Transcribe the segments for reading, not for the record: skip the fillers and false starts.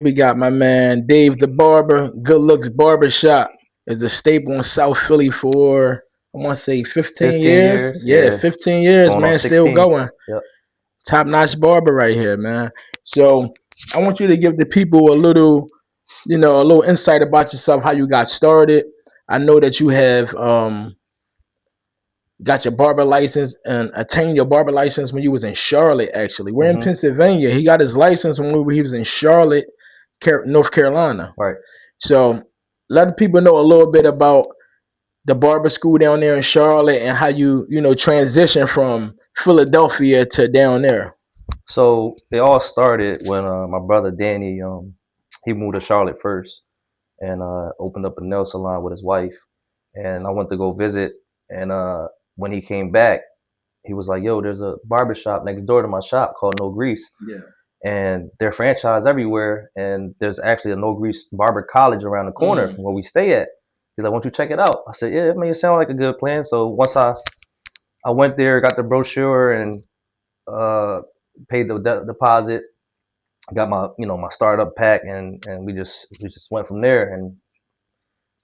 We got my man Dave the Barber. Good Looks Barber Shop is a staple in South Philly for I want to say 15 15 years. years, Yeah, yeah, 15 years, going on man. Still 16. going. Yep. Top notch barber right here, man. So I want you to give the people a little insight about yourself, how you got started. I know that you have got your barber license and attained your barber license when you was in Charlotte. Actually, we're in Hmm. Pennsylvania. He got his license when he was in Charlotte, North Carolina. Right. So let the people know a little bit about the barber school down there in Charlotte and how you transition from Philadelphia to down there. So it all started when my brother Danny, he moved to Charlotte first and opened up a nail salon with his wife. And I went to go visit. And when he came back, he was like, "Yo, there's a barber shop next door to my shop called No Grease, Yeah. and they're franchised everywhere. And there's actually a No Grease Barber College around the corner Mm. from where we stay at." He's like, "Why don't you check it out?" I said, "Yeah, I mean, it sounded like a good plan." So once I went there, got the brochure, and uh, paid the deposit, got my my startup pack, and we just went from there, and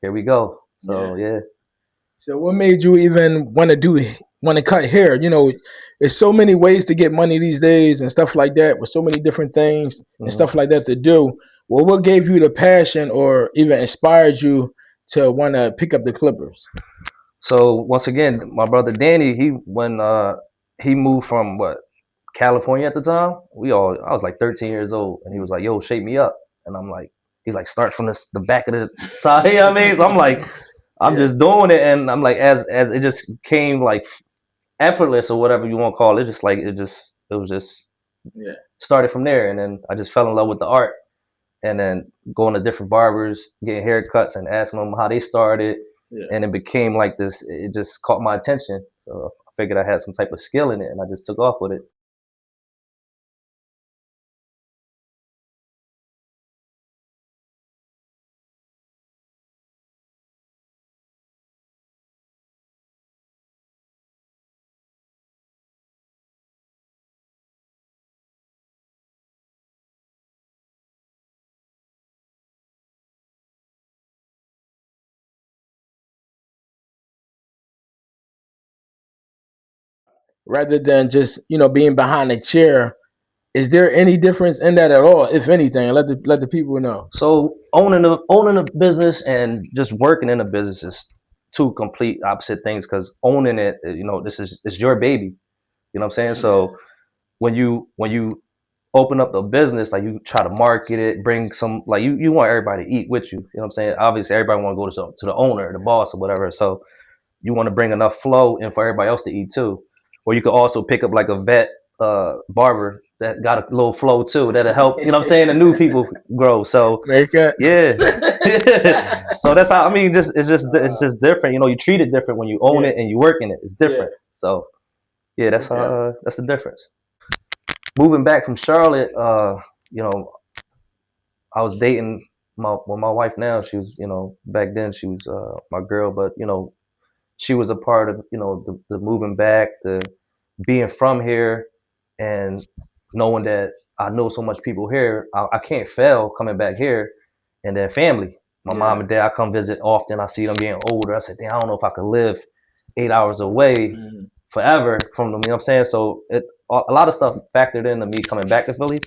here we go. Yeah. So yeah. So what made you even want to cut hair? There's so many ways to get money these days and stuff like that, with so many different things and Hmm. stuff like that to do. Well, what gave you the passion or even inspired you to want to pick up the clippers? So once again, my brother Danny, he moved from what, California at the time. I was like 13 years old, and he was like, "Yo, shape me up," and I'm like, he's like, "Start from the back of the side." You know what I mean? So I'm like, I'm Yeah, just doing it, and I'm like, as it just came like effortless or whatever you want to call it. Just like it was just yeah, started from there, and then I just fell in love with the art, and then going to different barbers, getting haircuts, and asking them how they started, yeah. and it became like this. It just caught my attention. So I figured I had some type of skill in it, and I just took off with it. Rather than just being behind a chair, is there any difference in that at all? If anything, let the people know. So owning a business and just working in a business is two complete opposite things. Because owning it, this is it's your baby. You know what I'm saying? Yeah, So when you open up a business, like you try to market it, bring some, like you want everybody to eat with you. You know what I'm saying? Obviously, everybody want to go to the owner, the boss, or whatever. So you want to bring enough flow and for everybody else to eat too. Or you could also pick up like a vet barber that got a little flow too that'll help. You know what I'm saying? The new people grow. So Amir Cuts. yeah. So that's how I mean. Just it's just different. You treat it different when you own Yeah, it and you work in it. It's yeah. different. So yeah, Okay. that's the difference. Moving back from Charlotte, you know, I was dating my wife now. She was, back then she was my girl, but she was a part of, the moving back, the being from here, and knowing that I know so much people here. I can't fail coming back here, and then family. My mom Yeah. and dad, I come visit often. I see them getting older. I said, damn, I don't know if I could live 8 hours away Mhm. forever from them. You know what I'm saying? So a lot of stuff factored into me coming back to Philly.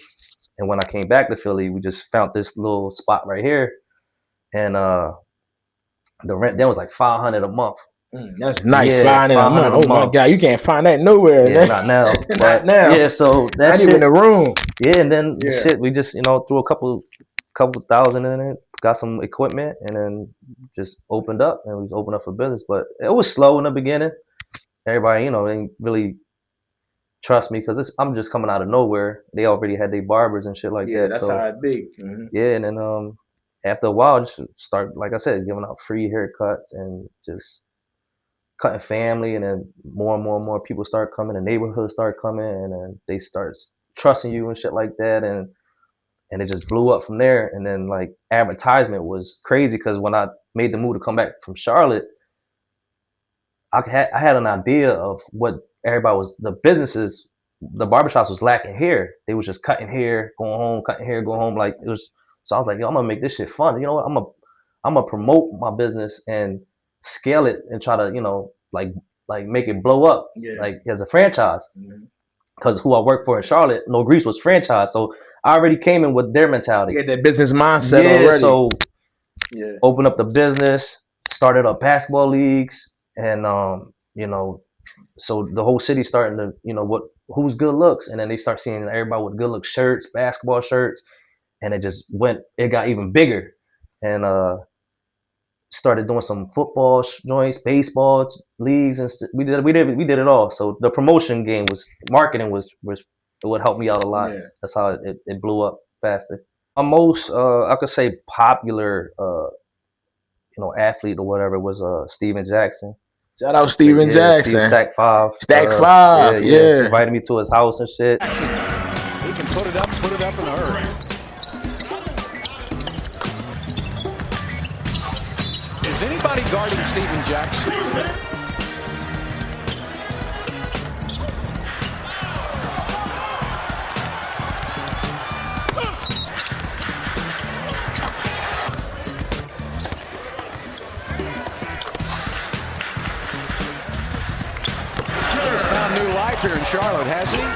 And when I came back to Philly, we just found this little spot right here, and the rent then was like 500 a month. That's nice. Yeah, 500 a month. 500 a Oh my month. God, you can't find that nowhere, Yeah, man. not now, Not but now. yeah. So that Not even shit. a room. Yeah, and then the Yeah. shit we just threw a couple thousand in it, got some equipment, and then just opened up, and we opened up for business. But it was slow in the beginning. Everybody, didn't really trust me because I'm just coming out of nowhere. They already had their barbers and shit like Yeah, that. that's how So it be. Hmm. yeah, and then after a while, just start, like I said, giving out free haircuts and just cutting family, and then more and more and more people start coming, the neighborhoods start coming, and then they start trusting you and shit like that, and it just blew up from there. And then like advertisement was crazy because when I made the move to come back from Charlotte, I had an idea of what everybody was, the businesses, the barbershops was lacking here. They was just cutting hair, going home, cutting hair, going home. Like it was So I was like, yo, I'm gonna make this shit fun. You know what? I'm gonna promote my business and scale it and try to, you know, like make it blow up, like as a franchise. Because who I work for in Charlotte, No Grease was franchise, so I already came in with their mentality. You get that business mindset already. So open up the business, started up basketball leagues, and you know, so the whole city starting to, you know, who's Good Looks, and then they start seeing everybody with Good Looks shirts, basketball shirts, and it got even bigger, and started doing some football joints, baseball leagues, and we did it all. So the promotion game marketing was what helped me out a lot. That's how it blew up faster. My most I could say popular you know, athlete or whatever was Steven Jackson. Shout out Steven Jackson. Stack 5. Stack 5. Yeah. He invited me to his house and shit. He can put it up in a hurry. Is anybody guarding Steven Jackson? He's found new life here in Charlotte, hasn't he?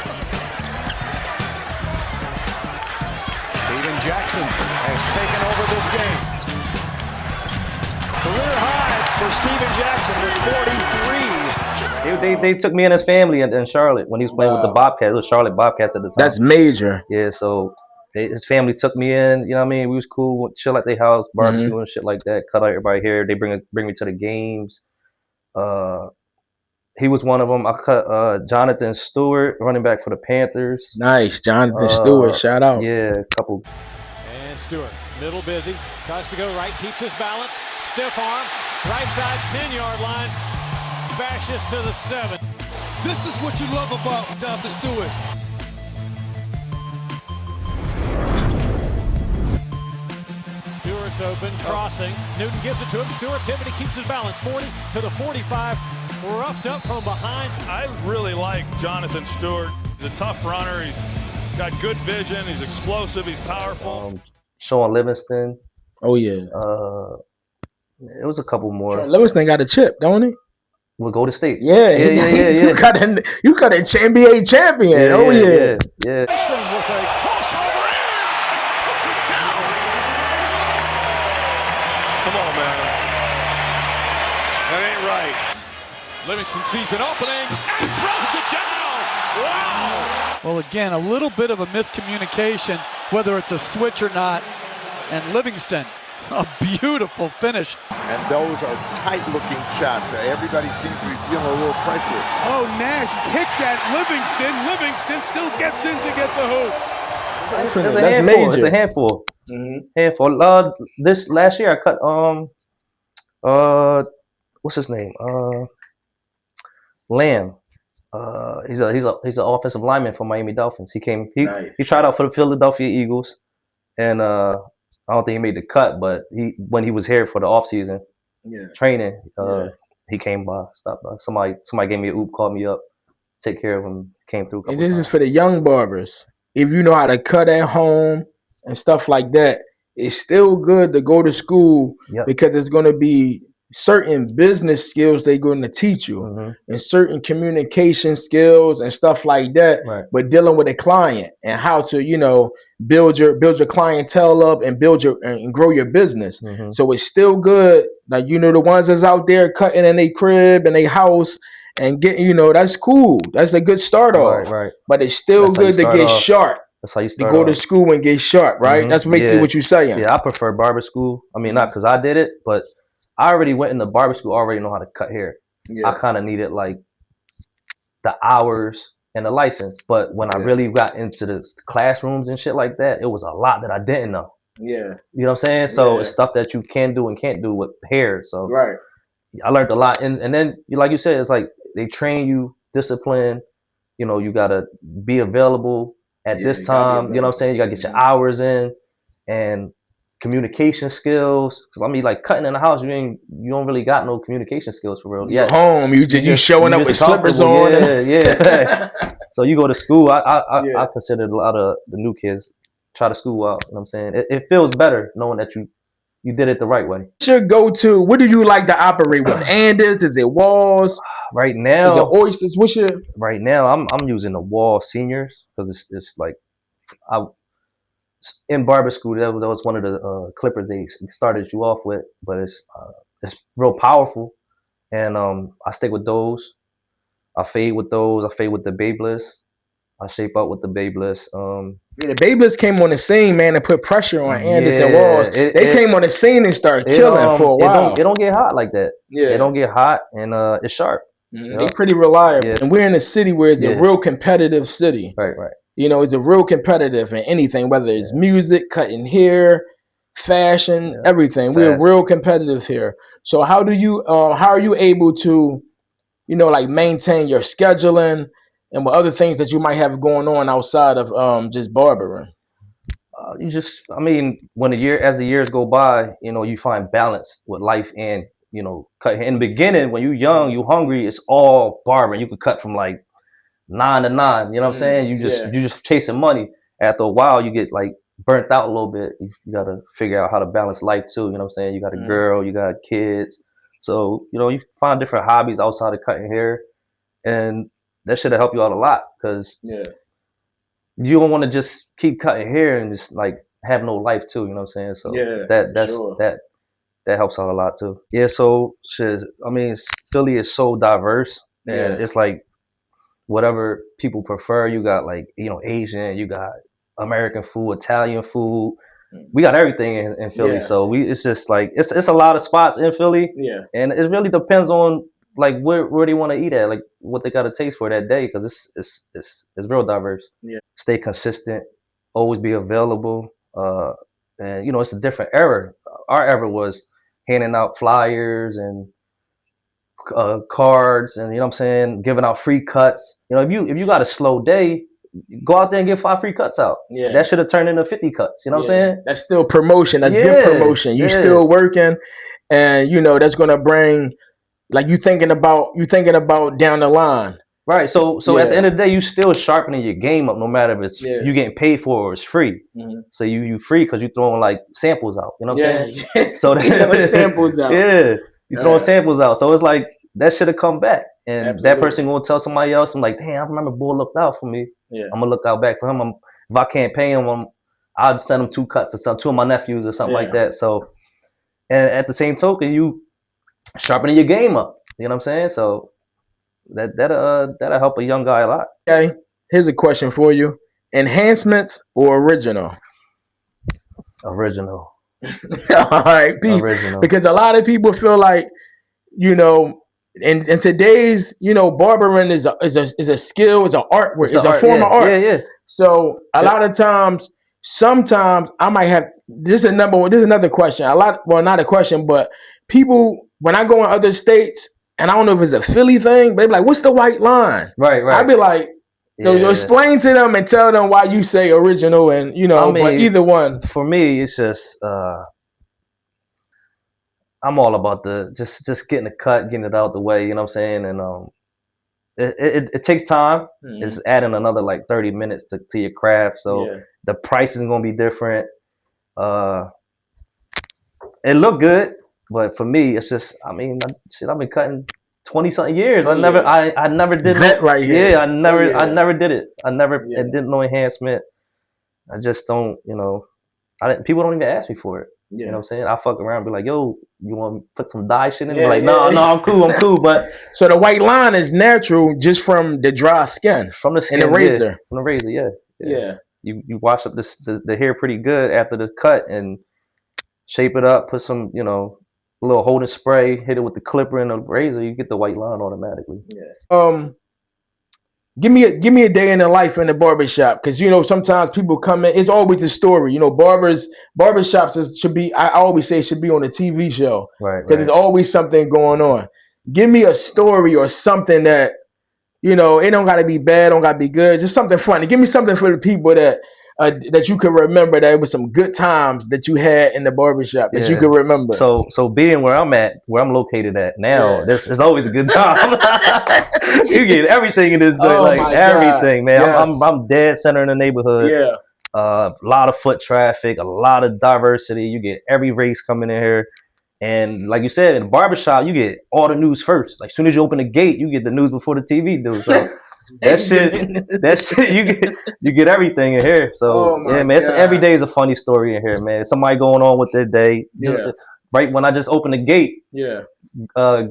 Steven Jackson has taken over this game. Career high for Steven Jackson with 43. They took me and his family in Charlotte when he was playing with the Bobcats. It was Charlotte Bobcats at the time. That's major. Yeah, so his family took me in. You know what I mean? We was cool, chill at their house, barbecue and shit like that. Cut out everybody hair. They bring me to the games. He was one of them. I cut Jonathan Stewart, running back for the Panthers. Nice, Jonathan Stewart. Shout out. Yeah, a couple. And Stewart, middle busy, tries to go right, keeps his balance. Stiff arm, right side 10-yard line, bashes to the 7. This is what you love about Jonathan Stewart. Stewart's open, crossing. Newton gives it to him. Stewart's hit, but he keeps his balance. 40 to the 45, roughed up from behind. I really like Jonathan Stewart. He's a tough runner. He's got good vision. He's explosive. He's powerful. Sean Livingston. Oh, yeah. It was a couple more. Livingston got a chip, don't he? We'll go to state. Yeah. You got an NBA champion. Yeah. With a crossover in, puts it down. Come on, man. That ain't right. Livingston sees an opening and throws it down. Wow. Well, again, a little bit of a miscommunication, whether it's a switch or not. And Livingston, a beautiful finish. And those are tight-looking shots. Everybody seems to be feeling a little pressure. Oh, Nash kicked at Livingston. Livingston still gets in to get the hoop. That's major. It's a handful. Handful. This last year I cut what's his name? Lamb. He's an offensive lineman for Miami Dolphins. He tried out for the Philadelphia Eagles, and I don't think he made the cut, but when he was here for the offseason training, he came by, stopped by. Somebody gave me a oop, called me up, take care of him, came through. And this is for the young barbers. If you know how to cut at home and stuff like that, it's still good to go to school because it's going to be certain business skills they're going to teach you and certain communication skills and stuff like that. But dealing with a client and how to, you know, build your clientele up and and grow your business. So it's still good. Like, you know, the ones that's out there cutting in their crib and their house and getting, you know, that's cool. That's a good start off. But it's still good to get sharp. That's how you start. To go to school and get sharp, right? That's basically what you're saying. Yeah, I prefer barber school. I mean, not because I did it, but I already went into barber school, already know how to cut hair. I kind of needed like the hours and the license. But when I really got into the classrooms and shit like that, it was a lot that I didn't know. You know what I'm saying? So it's stuff that you can do and can't do with hair. So I learned a lot. And then, like you said, it's like they train you, discipline. You know, you got to be available at this time. You know what I'm saying? You got to get your hours in. And communication skills. I mean, like cutting in the house, you don't really got no communication skills for real. You're home, you showing up with slippers on. So you go to school. I consider a lot of the new kids try to school out. You know what I'm saying? It feels better knowing that you did it the right way. What's your go-to? What do you like to operate with? Anders? Is it walls? Right now, is it oysters? What's your? Right now, I'm using the wall seniors because it's like in barber school that was one of the clippers they started you off with, but it's real powerful, and I stick with those. I fade with those. I fade with the Babeless. I shape up with the Babeless. The Babeless came on the scene, man, and put pressure on Anders and Yeah, Walls. They came on the scene and started killing for a while. It don't get hot like that. Yeah, it don't get hot, and it's sharp. They're pretty reliable. And we're in a city where it's a real competitive city. Right. You know, it's a real competitive in anything, whether it's music, cutting hair, fashion, everything. We're real competitive here. So how are you able to, you know, like maintain your scheduling and what other things that you might have going on outside of just barbering? I mean, as the years go by, you know, you find balance with life and, you know, cut. In the beginning, when you're young, you hungry, it's all barbering. You could cut from like 9 to 9. You know what I'm saying? You just chasing money. After a while, you get like burnt out a little bit. You got to figure out how to balance life too. You know what I'm saying? You got a girl, you got kids. So, you know, you find different hobbies outside of cutting hair, and that should have helped you out a lot because you don't want to just keep cutting hair and just like have no life too. You know what I'm saying? So that helps out a lot too. Yeah. So I mean, Philly is so diverse, and it's like whatever people prefer. You got like, you know, Asian, you got American food, Italian food. We got everything in Philly. So it's just like it's a lot of spots in Philly. And it really depends on like where they want to eat at, like what they got to taste for that day, because it's real diverse. Stay consistent, always be available, and you know, it's a different era. Our era was handing out flyers and cards, and you know what I'm saying, giving out free cuts. You know, if you got a slow day, go out there and give 5 free cuts out. That should have turned into 50 cuts. You know what I'm saying? That's still promotion. That's good promotion. You still working, and you know that's gonna bring, like, you thinking about down the line. Right. So at the end of the day, you still sharpening your game up, no matter if it's you getting paid for or it's free. So you free because you throwing like samples out. You know what I'm saying? So samples out. You throwing samples out. So it's like that should have come back, and that person gonna tell somebody else. I'm like, damn, I remember boy looked out for me. I'm gonna look out back for him. If I can't pay him, I'll just send him 2 cuts or something, 2 of my nephews or something like that. So, and at the same token, you sharpening your game up. You know what I'm saying? So that'll help a young guy a lot. Okay, here's a question for you: enhancements or original? Original. All right, original. Because a lot of people feel like, you know, in today's, you know, barbering is a skill, is an artwork, it's a form of art. Yeah. So a lot of times, sometimes I might have this is another question. Not a question, but people, when I go in other states, and I don't know if it's a Philly thing, but they be like, "What's the white line?" Right. I'd be like, explain to them and tell them why you say original, and you know, I mean, but either one. For me, it's just I'm all about the just getting the cut, getting it out the way. You know what I'm saying? And it takes time. It's adding another like 30 minutes to your craft, so the price is gonna be different. It look good, but for me, it's just, I mean, I've been cutting 20-something years. I never did that right here. Yeah, I never did it. It did no enhancement. I just don't, you know, people don't even ask me for it. You know what I'm saying? I fuck around and be like, yo, you want to put some dye shit in it? Like, no, I'm cool. But so the white line is natural just from the dry skin. From the skin. And the razor. From the razor, yeah. You wash up the hair pretty good after the cut and shape it up, put some, you know, a little holding spray, hit it with the clipper and the razor, you get the white line automatically. Give me a day in the life in the barbershop, because you know sometimes people come in. It's always the story. You know, barbershops should be. I always say should be on a TV show, right? Because there's always something going on. Give me a story or something that, you know, it don't got to be bad, don't got to be good. Just something funny. Give me something for the people that you can remember, that it was some good times that you had in the barbershop that you can remember. So being where I'm located at now, there's always a good time. You get everything in this joint, like everything, man. I'm dead center in the neighborhood. A lot of foot traffic, a lot of diversity. You get every race coming in here. And like you said, in the barbershop, you get all the news first. Like as soon as you open the gate, you get the news before the TV do. So that shit, you get everything in here. So yeah, man, every day is a funny story in here, man. Somebody going on with their day. Right when I just opened the gate,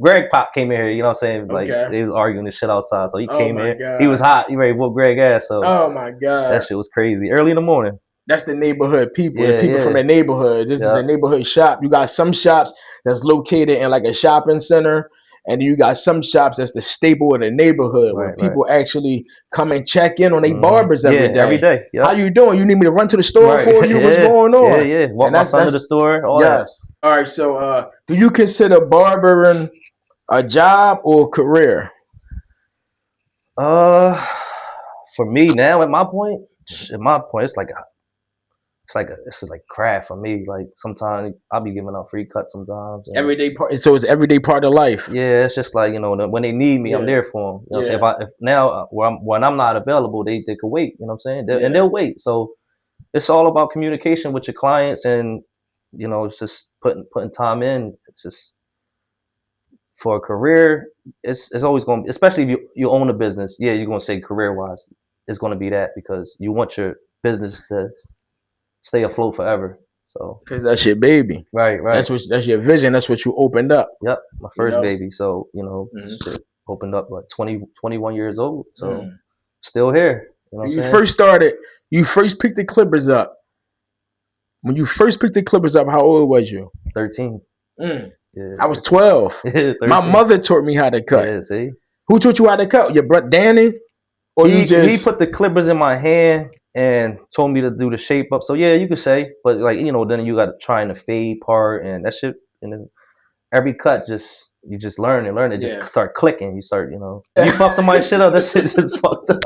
Greg Pop came in here, you know what I'm saying? Like they was arguing this shit outside. So he came in. God. He was hot. He ready to whoop Greg ass. So my God. That shit was crazy. Early in the morning. That's the neighborhood people. The people from the neighborhood. This is a neighborhood shop. You got some shops that's located in like a shopping center, and you got some shops that's the staple of the neighborhood where people actually come and check in on their barbers every day. Every day. How you doing? You need me to run to the store for you? What's going on? Yeah. Walk my son to the store. All that. All right. So, do you consider barbering a job or career? For me now, at my point, it's like craft for me. Like sometimes I'll be giving out free cuts sometimes. Everyday part. So it's everyday part of life. Yeah, it's just like, you know, when they need me, I'm there for them. You know, if now when I'm not available, they could wait. You know what I'm saying? And they'll wait. So it's all about communication with your clients, and you know, it's just putting time in. It's just for a career. It's always going to be, especially if you own a business. Yeah, you're going to say career wise, it's going to be that because you want your business to stay afloat forever. So because that's your baby, right. That's your vision. That's what you opened up. Yep, my first baby. So you know, shit opened up like 21 years old. So still here. You know what I'm saying? You first picked the clippers up. When you first picked the clippers up, how old was you? 13. Yeah, I was 12. My mother taught me how to cut. Yeah, see? Who taught you how to cut? Your brother Danny? Or he put the clippers in my hand and told me to do the shape up. So yeah, you could say, but like, you know, then you got to try in the fade part and that shit. And then every cut you just learn it. Just start clicking. You start, you know, you fuck somebody's shit up, that shit just fucked up.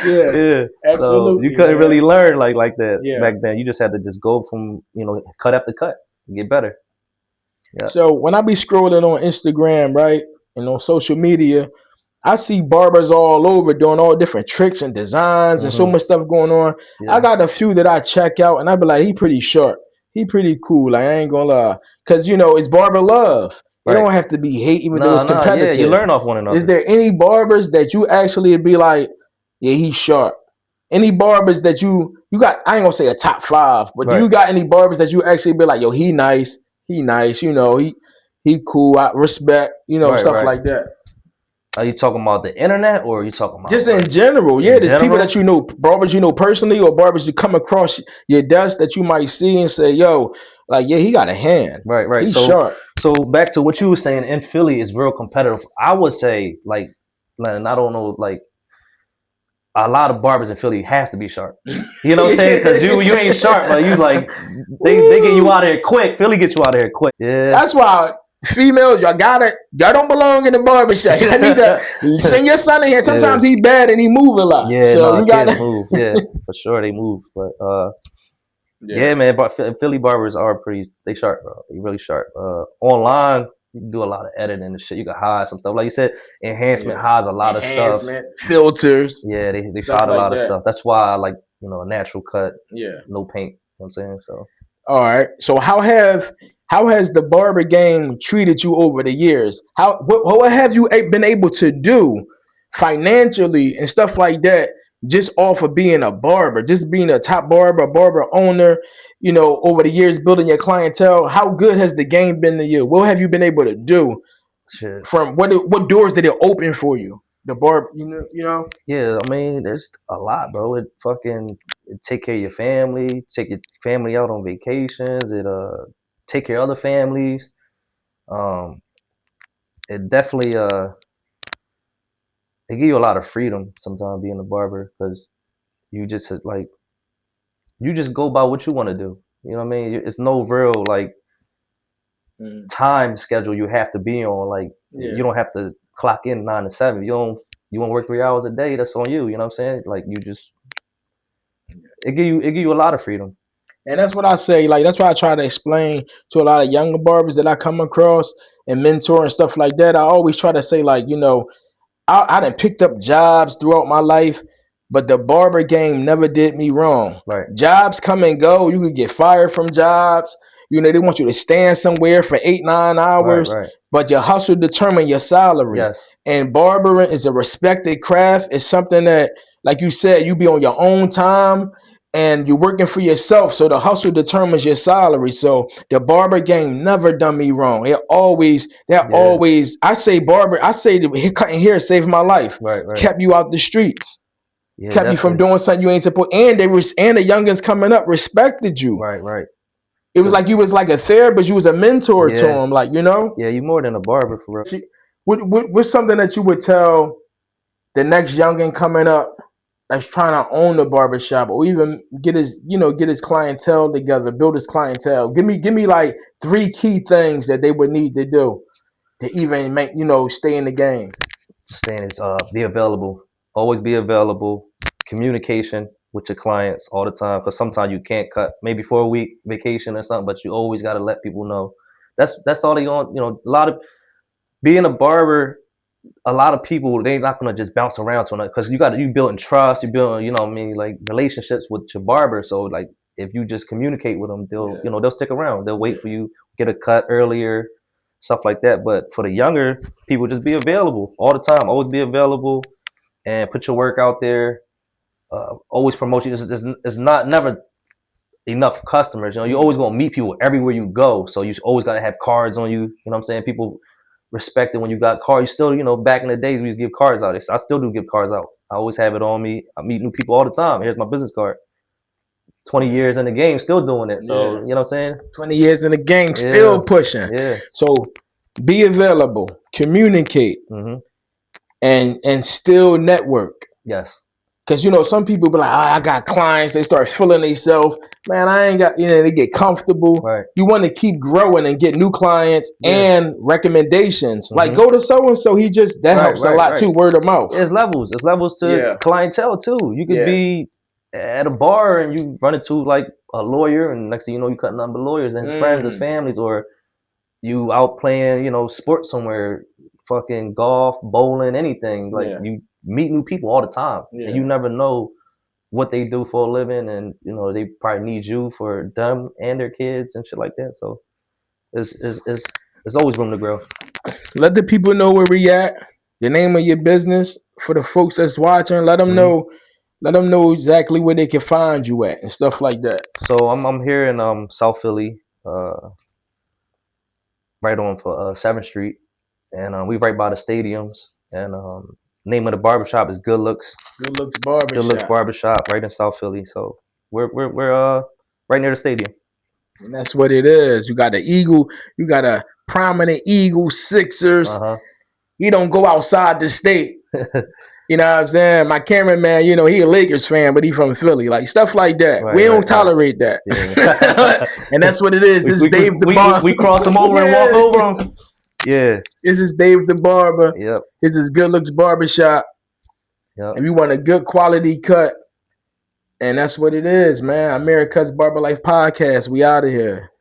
Yeah, absolutely. So you couldn't really learn like that back then. You just had to just go from, you know, cut after cut and get better. Yeah. So when I be scrolling on Instagram, right, and on social media, I see barbers all over doing all different tricks and designs and so much stuff going on. I got a few that I check out and I be like, he pretty sharp. He pretty cool. Like, I ain't gonna lie. Because, you know, it's barber love. You don't have to be hate even though it's competitive. Yeah, you learn off one another. Is there any barbers that you actually be like, yeah, he's sharp? Any barbers that you got, I ain't gonna say a top 5, but do you got any barbers that you actually be like, yo, he nice, you know, he cool, I respect, you know, stuff like that. Are you talking about the internet or are you talking about just in general? Yeah, there's people that you know, barbers you know personally, or barbers you come across your desk that you might see and say, yo, like, yeah, he got a hand. Right. He's sharp. So back to what you were saying, in Philly is real competitive. I would say, like, and I don't know, like, a lot of barbers in Philly has to be sharp. You know what I'm saying? Because you ain't sharp, but you like they get you out of here quick. Philly gets you out of here quick. Yeah, that's why females, y'all don't belong in the barbershop. I need to send your son in here. Sometimes he's bad and he move a lot. Yeah, so you gotta move. Yeah, for sure they move. But yeah, man. But Philly barbers are they sharp, bro. They really sharp. Online, you can do a lot of editing and shit. You can hide some stuff. Like you said, enhancement hides a lot of stuff. Filters. Yeah, they hide a lot of stuff. That's why I like, you know, a natural cut. Yeah. No paint. You know what I'm saying? So. All right. So how has the barber game treated you over the years? What have you been able to do financially and stuff like that just off of being a barber, just being a top barber owner, you know, over the years, building your clientele? How good has the game been to you? What have you been able to do? Shit. From what doors did it open for you? The barber, you know? Yeah, I mean, there's a lot, bro. It take care of your family, take your family out on vacations, it take care of other families. It definitely they give you a lot of freedom sometimes being a barber, because you just go by what you want to do. You know what I mean? It's no real like time schedule you have to be on. Like you don't have to clock in 9 to 7. You want to work 3 hours a day, that's on you. You know what I'm saying? Like it give you a lot of freedom. And that's what I say. Like, that's why I try to explain to a lot of younger barbers that I come across and mentor and stuff like that. I always try to say, like, you know, I done picked up jobs throughout my life, but the barber game never did me wrong. Right. Jobs come and go. You could get fired from jobs. You know, they want you to stand somewhere for 8-9 hours, Right. but your hustle determine your salary. Yes. And barbering is a respected craft. It's something that, like you said, you be on your own time and you're working for yourself. So the hustle determines your salary. So the barber game never done me wrong. Always, I say the cutting hair saved my life. Right. Kept you out the streets. Yeah, kept you from doing something you ain't supposed. And the youngins coming up respected you. Right. It was like you was like a therapist. You was a mentor to them, like, you know. Yeah, you more than a barber for real. What's something that you would tell the next youngin coming up that's trying to own the barbershop, or even get his clientele together, build his clientele? Give me like 3 key things that they would need to do to even make, stay in the game. Saying is be available. Always be available. Communication with your clients all the time, because sometimes you can't cut, maybe for a week vacation or something, but you always got to let people know. That's all they want. A lot of being a barber, a lot of people, they're not gonna just bounce around to it, because you building trust, you building, like relationships with your barber. So like if you just communicate with them, they'll stick around. They'll wait for you, get a cut earlier, stuff like that. But for the younger people, just be available all the time. Always be available and put your work out there. Always promote you. It's not never enough customers. You always gonna meet people everywhere you go. So you always gotta have cards on you. You know what I'm saying? People respect it when you got cards. You still, back in the days we used to give cards out. I still do give cards out. I always have it on me. I meet new people all the time. Here's my business card. 20 years in the game, still doing it. So, you know what I'm saying? 20 years in the game, still pushing. Yeah. So be available, communicate, and still network. Yes. Because, some people be like, I got clients. They start feeling themselves. Man, I ain't got, they get comfortable. Right. You want to keep growing and get new clients and recommendations. Like, go to so-and-so. That helps a lot too, word of mouth. There's levels. There's levels to clientele too. You could be at a bar and you run into like a lawyer, and next thing you know, you cutting up with lawyers and his friends, his families, or you out playing, sports somewhere, fucking golf, bowling, anything. Like you meet new people all the time, and you never know what they do for a living, and they probably need you for them and their kids and shit like that. So there's always room to grow. Let the people know where we at, the name of your business, for the folks that's watching. Let them know. Let them know exactly where they can find you at and stuff like that. So I'm here in South Philly, right on for 7th Street, and we right by the stadiums. And name of the barbershop is Good Looks. Good Looks Barber Shop. Good Looks Barber Shop, right in South Philly. So we're right near the stadium. And that's what it is. You got an Eagle. You got a prominent Eagle, Sixers. He don't go outside the state. You know what I'm saying? My cameraman, he a Lakers fan, but he from Philly. Like, stuff like that. We don't tolerate that. Yeah. And that's what it is. This is Dave the Barber. We cross him over and walk over him. Yeah. This is Dave the Barber. Yep. This is Good Looks Barber Shop. Yep. If you want a good quality cut, and that's what it is, man. Amir Cuts Barber Life podcast. We out of here.